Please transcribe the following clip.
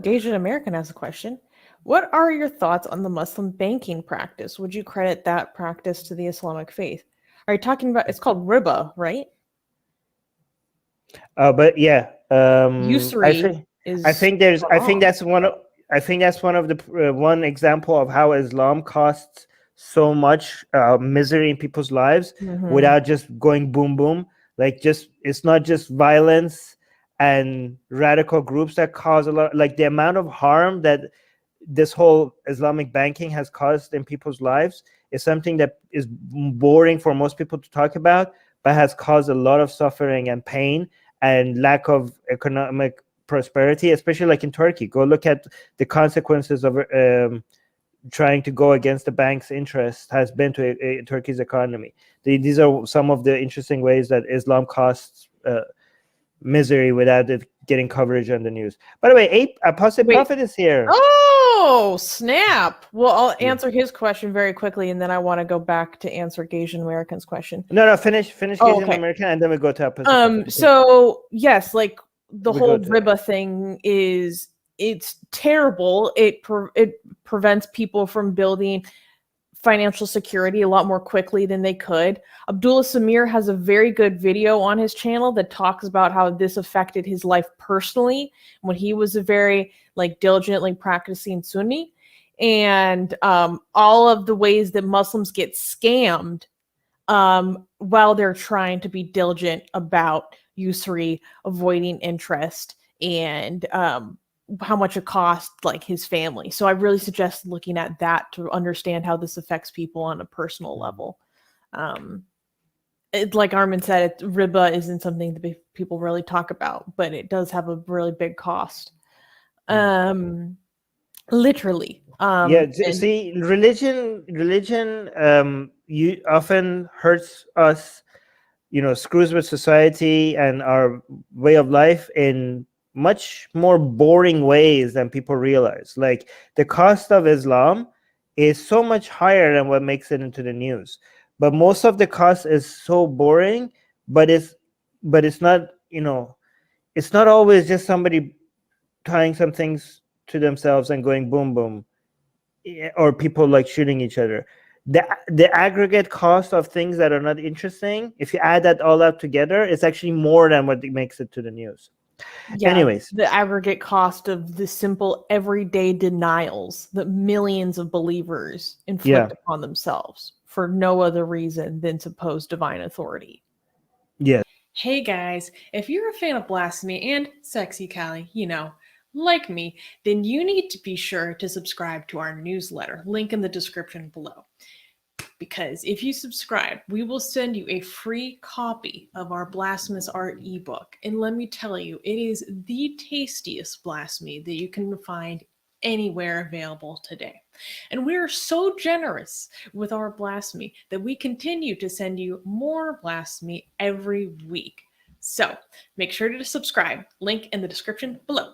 Asian American has a question. What are your thoughts on the Muslim banking practice? Would you credit that practice to the Islamic faith? Are you talking about, it's called riba, right? But yeah, Usury I is think there's, I think haram. that's one of, I think that's one of the one example of how Islam costs so much misery in people's lives Mhm. without just going boom boom. Like, just, it's not just violence and radical groups that cause a lot. Like, the amount of harm that this whole Islamic banking has caused in people's lives is something that is boring for most people to talk about, but has caused a lot of suffering and pain and lack of economic prosperity, especially like in Turkey. Go look at the consequences of trying to go against the bank's interest has been to Turkey's economy. These are some of the interesting ways that Islam costs misery without it getting coverage on the news. By the way, Apostle Wait. Prophet is here. Oh, snap. Well, I'll Yeah. answer his question very quickly, and then I want to go back to answer Asian American's question. No, finish Oh, Asian okay. American, and then we go to Apostle Prophet. So yes, like the We whole go to- riba thing is, it's terrible. It prevents people from building financial security a lot more quickly than they could. Abdullah Samir has a very good video on his channel that talks about how this affected his life personally when he was a very like diligently practicing Sunni, and all of the ways that Muslims get scammed while they're trying to be diligent about usury, avoiding interest, and how much it cost like his family. So I really suggest looking at that to understand how this affects people on a personal level. Like Armin said, riba isn't something that people really talk about, but it does have a really big cost. Literally. See, religion you often hurts us, screws with society and our way of life in much more boring ways than people realize. Like, the cost of Islam is so much higher than what makes it into the news, but most of the cost is so boring. But it's not, it's not always just somebody tying some things to themselves and going boom boom, or people like shooting each other. The aggregate cost of things that are not interesting, if you add that all up together, it's actually more than what makes it to the news. Yeah, Anyways, the aggregate cost of the simple everyday denials that millions of believers inflict upon themselves for no other reason than supposed divine authority. yeah. Hey guys, if you're a fan of blasphemy and sexy Callie, like me, then you need to be sure to subscribe to our newsletter, link in the description below. Because if you subscribe, we will send you a free copy of our Blasphemous Art ebook. And let me tell you, it is the tastiest blasphemy that you can find anywhere available today. And we are so generous with our blasphemy that we continue to send you more blasphemy every week. So make sure to subscribe, link in the description below.